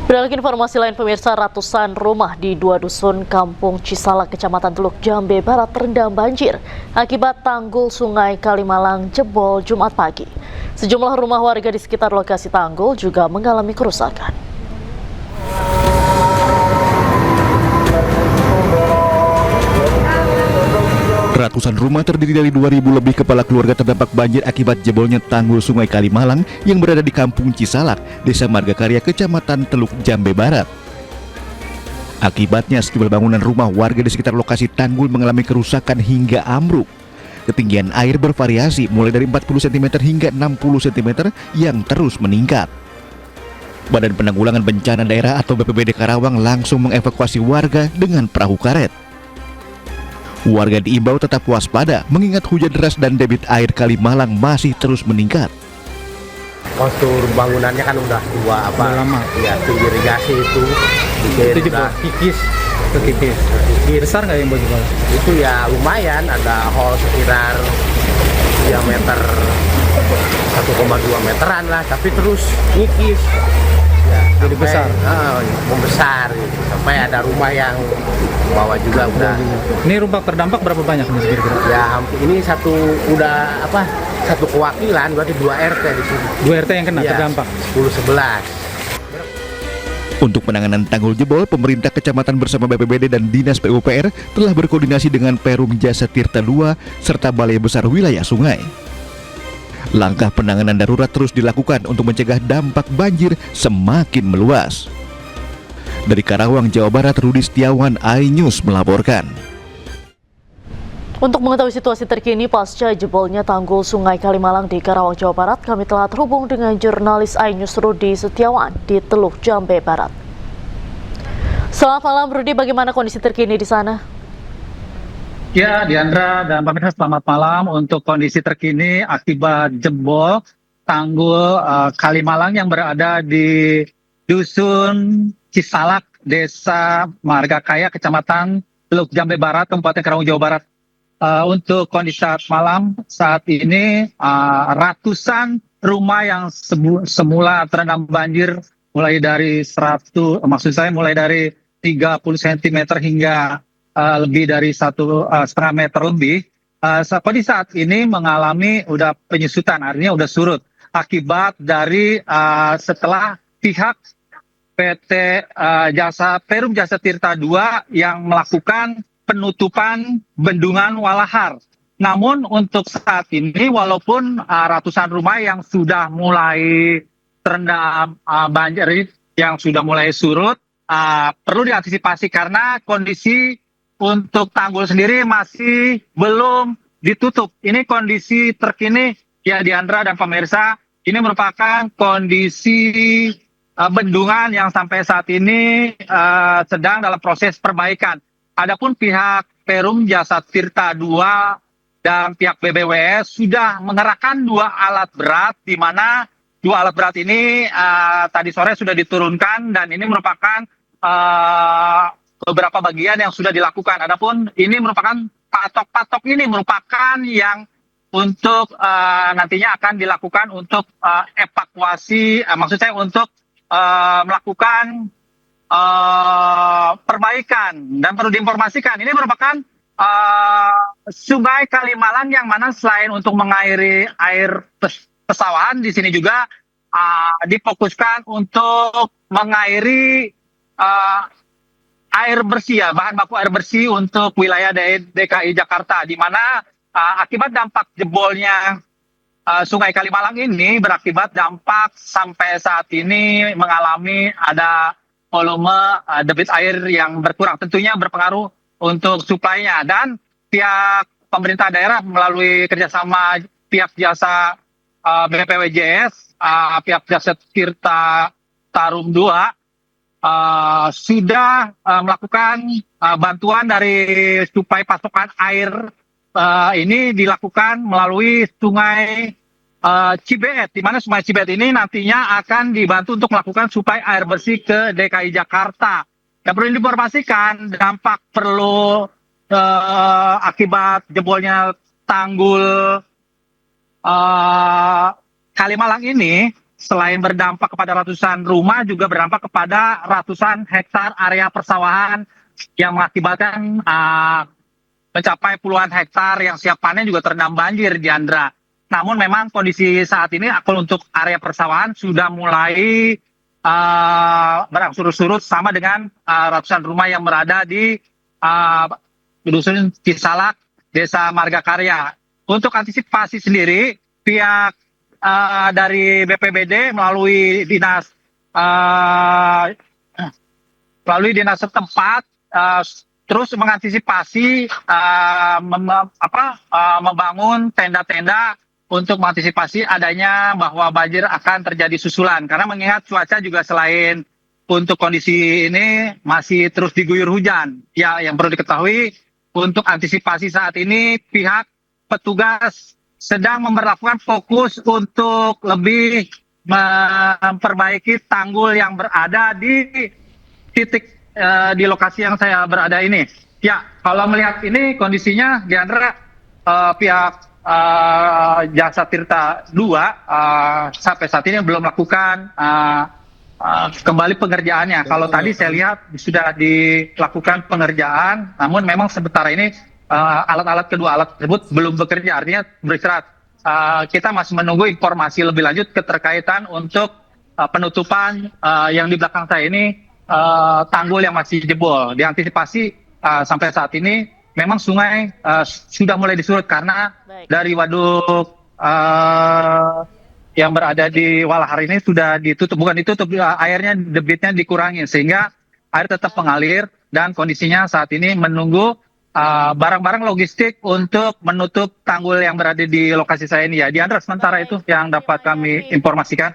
Beralih ke informasi lain, pemirsa, ratusan rumah di dua dusun Kampung Cisalak, Kecamatan Teluk Jambe Barat terendam banjir akibat tanggul Sungai Kalimalang jebol Jumat pagi. Sejumlah rumah warga di sekitar lokasi tanggul juga mengalami kerusakan. Ratusan rumah terdiri dari 2.000 lebih kepala keluarga terdampak banjir akibat jebolnya tanggul Sungai Kalimalang yang berada di Kampung Cisalak, Desa Margakarya, Kecamatan Teluk Jambe Barat. Akibatnya sejumlah bangunan rumah warga di sekitar lokasi tanggul mengalami kerusakan hingga ambruk. Ketinggian air bervariasi mulai dari 40 cm hingga 60 cm yang terus meningkat. Badan Penanggulangan Bencana Daerah atau BPBD Karawang langsung mengevakuasi warga dengan perahu karet. Warga diimbau tetap waspada mengingat hujan deras dan debit air Kalimalang masih terus meningkat. Kontur bangunannya kan udah tua lama. Ya, itu irigasi itu Jebol kikis. Besar nggak yang jebol? Itu ya lumayan, ada hole sekitar diameter 1,2 meteran lah, tapi terus nikis. Ya, jadi besar. Membesar gitu. Sampai ada rumah yang bawah juga udah. Ini rumah terdampak berapa banyak nih kira-kira? Ya ini satu kewakilan, berarti 2 RT di sini. 2 RT yang kena Ya, terdampak. 10-11. Untuk penanganan tanggul jebol, pemerintah kecamatan bersama BPBD dan Dinas PUPR telah berkoordinasi dengan Perum Jasa Tirta II serta Balai Besar Wilayah Sungai. Langkah penanganan darurat terus dilakukan untuk mencegah dampak banjir semakin meluas. Dari Karawang, Jawa Barat, Rudi Setiawan, iNews melaporkan. Untuk mengetahui situasi terkini pasca jebolnya tanggul Sungai Kalimalang di Karawang, Jawa Barat, kami telah terhubung dengan jurnalis iNews Rudi Setiawan di Teluk Jambe Barat. Selamat malam, Rudi. Bagaimana kondisi terkini di sana? Ya, Diandra dan pemirsa, selamat malam. Untuk kondisi terkini akibat jebol tanggul Kalimalang yang berada di Dusun Cisalak, Desa Margakaya, Kecamatan Teluk Jambe Barat, Kabupaten Karawang, Jawa Barat. Untuk kondisi saat malam saat ini, ratusan rumah yang semula terendam banjir mulai dari 30 cm hingga lebih dari 1,5 meter lebih. Kondisi saat ini mengalami udah penyusutan, artinya udah surut akibat dari setelah pihak PT Perum Jasa Tirta II yang melakukan penutupan bendungan Walahar. Namun untuk saat ini walaupun ratusan rumah yang sudah mulai terendam banjir yang sudah mulai surut, perlu diantisipasi karena kondisi untuk tanggul sendiri masih belum ditutup. Ini kondisi terkini ya, Diandra dan pemirsa, ini merupakan kondisi bendungan yang sampai saat ini sedang dalam proses perbaikan. Adapun pihak Perum Jasa Tirta II dan pihak BBWS sudah mengerahkan 2 alat berat, di mana 2 alat berat ini tadi sore sudah diturunkan dan ini merupakan beberapa bagian yang sudah dilakukan. Adapun ini merupakan patok-patok ini merupakan yang untuk nantinya akan dilakukan untuk evakuasi, maksud saya untuk melakukan perbaikan. Dan perlu diinformasikan, ini merupakan Sungai Kalimalang yang mana selain untuk mengairi air pesawahan, di sini juga difokuskan untuk mengairi air bersih, ya, bahan baku air bersih untuk wilayah DKI Jakarta, di mana akibat dampak jebolnya Sungai Kalimalang ini berakibat dampak sampai saat ini mengalami ada volume debit air yang berkurang, tentunya berpengaruh untuk suplainya. Dan pihak pemerintah daerah melalui kerjasama pihak jasa BPWJS, pihak jasa Tirta Tarum II, sudah melakukan bantuan dari suplai pasokan air ini dilakukan melalui Sungai Cibeet, di mana Sungai Cibeet ini nantinya akan dibantu untuk melakukan suplai air bersih ke DKI Jakarta. Dan perlu diinformasikan, dampak akibat jebolnya tanggul Kalimalang ini selain berdampak kepada ratusan rumah, juga berdampak kepada ratusan hektar area persawahan yang mengakibatkan mencapai puluhan hektar yang siap panen juga terendam banjir, Diandra. Namun memang kondisi saat ini kalau untuk area persawahan sudah mulai berangsur surut sama dengan ratusan rumah yang berada di dusun Cisalak, Desa Margakarya. Untuk antisipasi sendiri, pihak dari BPBD melalui dinas setempat terus mengantisipasi membangun tenda-tenda untuk mengantisipasi adanya bahwa banjir akan terjadi susulan. Karena mengingat cuaca juga selain untuk kondisi ini masih terus diguyur hujan. Ya, yang perlu diketahui untuk antisipasi saat ini pihak petugas sedang memperlakukan fokus untuk lebih memperbaiki tanggul yang berada di titik di lokasi yang saya berada ini. Ya, kalau melihat ini kondisinya, Diandra, pihak Jasa Tirta 2 sampai saat ini belum melakukan kembali pengerjaannya. Kalau tadi saya lihat sudah dilakukan pengerjaan, namun memang sementara ini kedua alat tersebut belum bekerja, artinya beristirahat. Kita masih menunggu informasi lebih lanjut keterkaitan untuk penutupan yang di belakang saya ini, tanggul yang masih jebol. Diantisipasi sampai saat ini memang sungai sudah mulai disurut karena dari waduk yang berada di Walahar ini sudah ditutup, bukan ditutup, airnya debitnya dikurangi sehingga air tetap mengalir dan kondisinya saat ini menunggu barang-barang logistik untuk menutup tanggul yang berada di lokasi saya ini ya. Diandra, sementara itu yang dapat kami informasikan.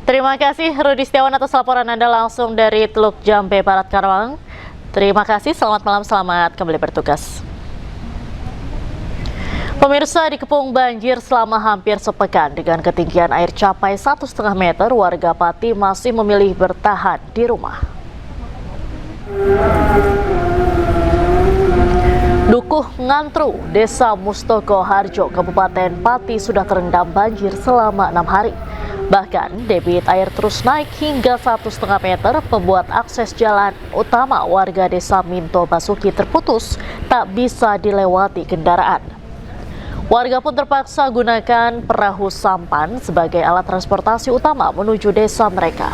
Terima kasih Rudi Setiawan atas laporan Anda langsung dari Teluk Jambe Barat, Karawang. Terima kasih, selamat malam, selamat kembali bertugas. Pemirsa, dikepung banjir selama hampir sepekan dengan ketinggian air capai 1,5 meter, warga Pati masih memilih bertahan di rumah. Dukuh Ngantru, Desa Mustoko Harjo, Kabupaten Pati sudah terendam banjir selama 6 hari. Bahkan debit air terus naik hingga 1,5 meter, membuat akses jalan utama warga Desa Minto Basuki terputus, tak bisa dilewati kendaraan. Warga pun terpaksa gunakan perahu sampan sebagai alat transportasi utama menuju desa mereka.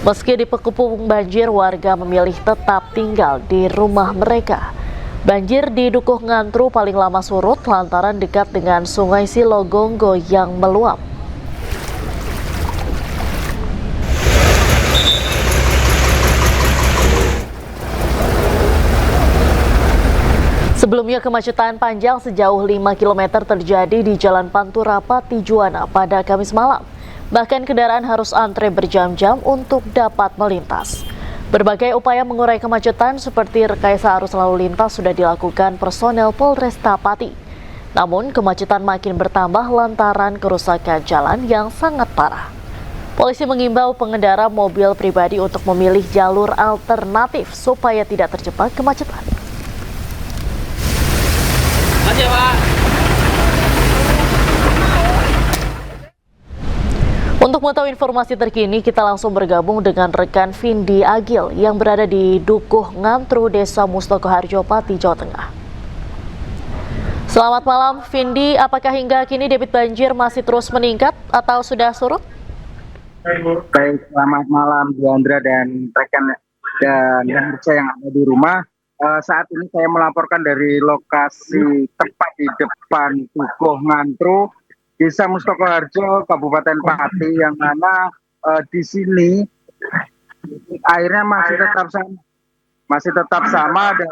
Meski dikepung banjir, warga memilih tetap tinggal di rumah mereka. Banjir di Dukuh Ngantru paling lama surut lantaran dekat dengan Sungai Silogonggo yang meluap. Sebelumnya kemacetan panjang sejauh 5 km terjadi di Jalan Pantura Pati Juwana pada Kamis malam. Bahkan kendaraan harus antre berjam-jam untuk dapat melintas. Berbagai upaya mengurai kemacetan seperti rekayasa arus lalu lintas sudah dilakukan personel Polresta Pati. Namun kemacetan makin bertambah lantaran kerusakan jalan yang sangat parah. Polisi mengimbau pengendara mobil pribadi untuk memilih jalur alternatif supaya tidak terjebak kemacetan. Untuk mengetahui informasi terkini, kita langsung bergabung dengan rekan Vindi Agil yang berada di Dukuh Ngantru, Desa Mustoko Harjo, Pati, Jawa Tengah. Selamat malam, Vindi. Apakah hingga kini debit banjir masih terus meningkat atau sudah surut? Baik, selamat malam Diandra dan rekan dan pemirsa yang ada di rumah. Saat ini saya melaporkan dari lokasi tepat di depan Dukuh Ngantru, Desa Mustoko Harjo, Kabupaten Pati, yang mana di sini airnya masih tetap sama dan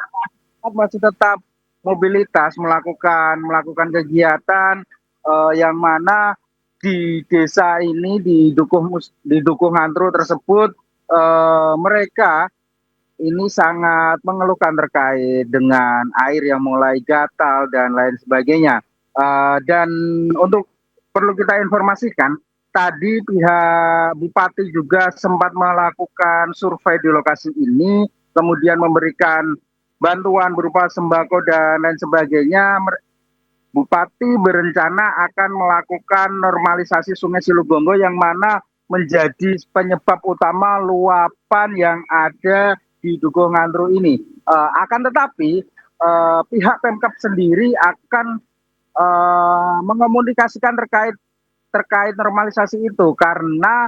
masih tetap mobilitas melakukan kegiatan yang mana di desa ini di Dukuh Ngantru tersebut mereka ini sangat mengeluhkan terkait dengan air yang mulai gatal dan lain sebagainya. Dan untuk perlu kita informasikan, tadi pihak Bupati juga sempat melakukan survei di lokasi ini, kemudian memberikan bantuan berupa sembako dan lain sebagainya. Bupati berencana akan melakukan normalisasi Sungai Silubongo yang mana menjadi penyebab utama luapan yang ada di Dukuh Ngantru ini. Akan tetapi pihak Pemkab sendiri akan mengomunikasikan terkait normalisasi itu, karena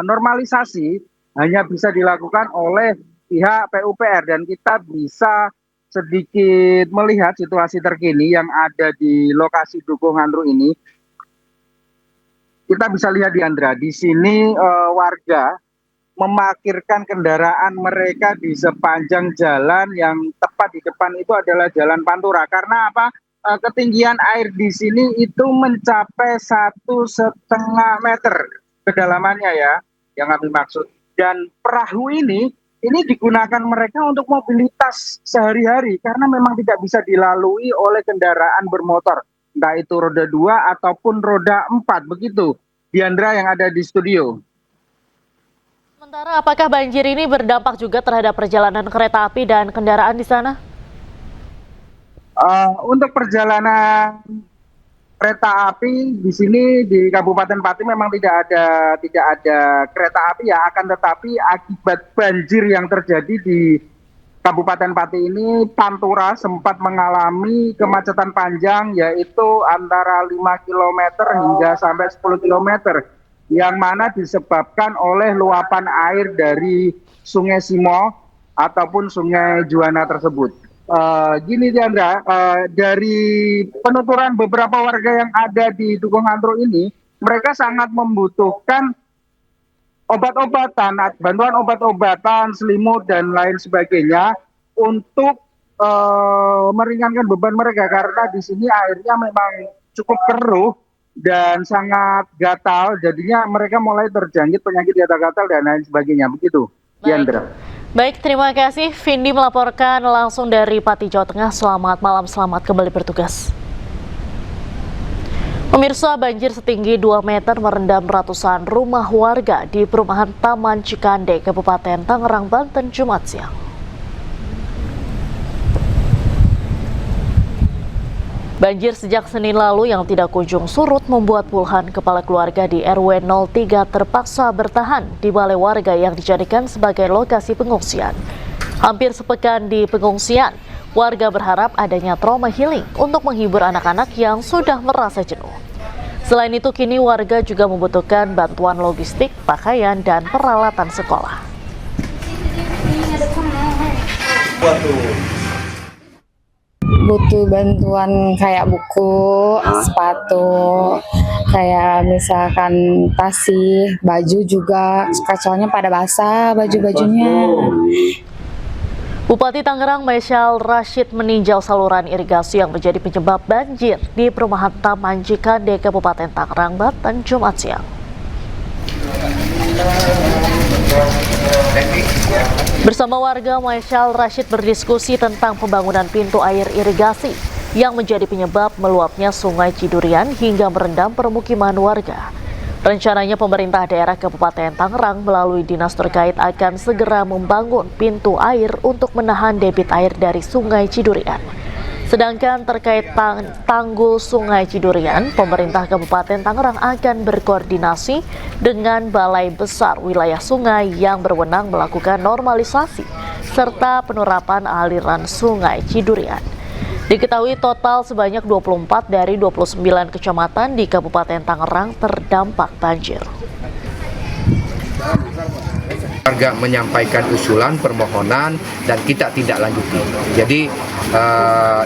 normalisasi hanya bisa dilakukan oleh pihak PUPR, dan kita bisa sedikit melihat situasi terkini yang ada di lokasi Dukuh Ngantru ini. Kita bisa lihat di Andra, di sini warga memarkirkan kendaraan mereka di sepanjang jalan yang tepat di depan itu adalah Jalan Pantura. Karena apa? Ketinggian air di sini itu mencapai 1,5 meter kedalamannya ya, yang kami maksud. Dan perahu ini digunakan mereka untuk mobilitas sehari-hari karena memang tidak bisa dilalui oleh kendaraan bermotor, entah itu roda 2 ataupun roda 4, begitu. Diandra yang ada di studio. Sementara apakah banjir ini berdampak juga terhadap perjalanan kereta api dan kendaraan di sana? Untuk perjalanan kereta api di sini di Kabupaten Pati memang tidak ada kereta api ya, akan tetapi akibat banjir yang terjadi di Kabupaten Pati ini, Pantura sempat mengalami kemacetan panjang yaitu antara 5 km hingga sampai 10 km yang mana disebabkan oleh luapan air dari Sungai Simo ataupun Sungai Juwana tersebut. Gini Diandra, dari penuturan beberapa warga yang ada di Dukuh Ngantru ini, mereka sangat membutuhkan obat-obatan, bantuan obat-obatan, selimut dan lain sebagainya untuk meringankan beban mereka, karena di sini airnya memang cukup keruh dan sangat gatal, jadinya mereka mulai terjangkit penyakit gatal-gatal dan lain sebagainya, begitu Diandra. Baik, terima kasih. Vindi melaporkan langsung dari Pati, Jawa Tengah. Selamat malam, selamat kembali bertugas. Pemirsa, banjir setinggi 2 meter merendam ratusan rumah warga di perumahan Taman Cikande, Kabupaten Tangerang, Banten, Jumat siang. Banjir sejak Senin lalu yang tidak kunjung surut membuat puluhan kepala keluarga di RW 03 terpaksa bertahan di balai warga yang dijadikan sebagai lokasi pengungsian. Hampir sepekan di pengungsian, warga berharap adanya trauma healing untuk menghibur anak-anak yang sudah merasa jenuh. Selain itu, kini warga juga membutuhkan bantuan logistik, pakaian, dan peralatan sekolah. Butuh bantuan kayak buku, sepatu, kayak misalkan tasih, baju juga, kacaunya pada basah baju-bajunya. Bupati Tangerang Maisyal Rashid meninjau saluran irigasi yang menjadi penyebab banjir di perumahan Taman Cikande, Kabupaten Tangerang, Banten, Jumat siang. Bersama warga, Maisyal Rashid berdiskusi tentang pembangunan pintu air irigasi yang menjadi penyebab meluapnya Sungai Cidurian hingga merendam permukiman warga. Rencananya pemerintah daerah Kabupaten Tangerang melalui dinas terkait akan segera membangun pintu air untuk menahan debit air dari Sungai Cidurian. Sedangkan terkait tanggul Sungai Cidurian, pemerintah Kabupaten Tangerang akan berkoordinasi dengan Balai Besar Wilayah Sungai yang berwenang melakukan normalisasi serta penerapan aliran Sungai Cidurian. Diketahui total sebanyak 24 dari 29 kecamatan di Kabupaten Tangerang terdampak banjir. Warga menyampaikan usulan, permohonan, dan kita tidak lanjuti. Jadi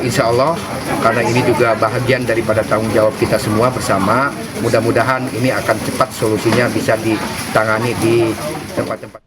insya Allah, karena ini juga bahagian daripada tanggung jawab kita semua bersama, mudah-mudahan ini akan cepat solusinya bisa ditangani di tempat-tempat.